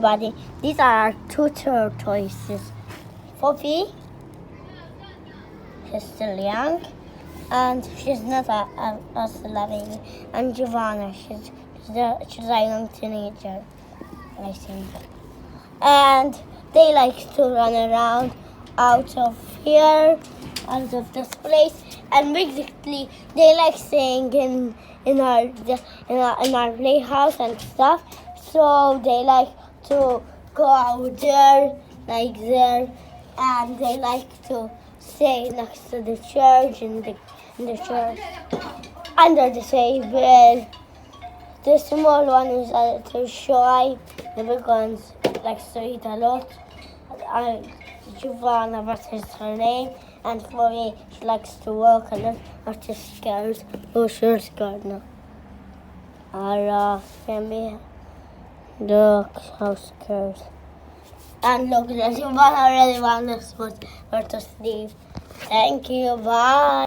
Buddy, these are our two tortoises. Poppy, she's still young, and she's not still a baby. And Giovanna, she's a young teenager, I think. And they like to run around out of here, out of this place, and basically they like staying in our playhouse and stuff. So they like to go out there, like there, and they like to stay next to the church, in the church, under the table. The small one is a little shy. The big one's likes to eat a lot. Giovanna, what is her name? And for me, she likes to walk a lot, but she's scared. Oh, she's scared now. Look how scared. And look, Giovanna already wants us to sleep. Thank you, bye.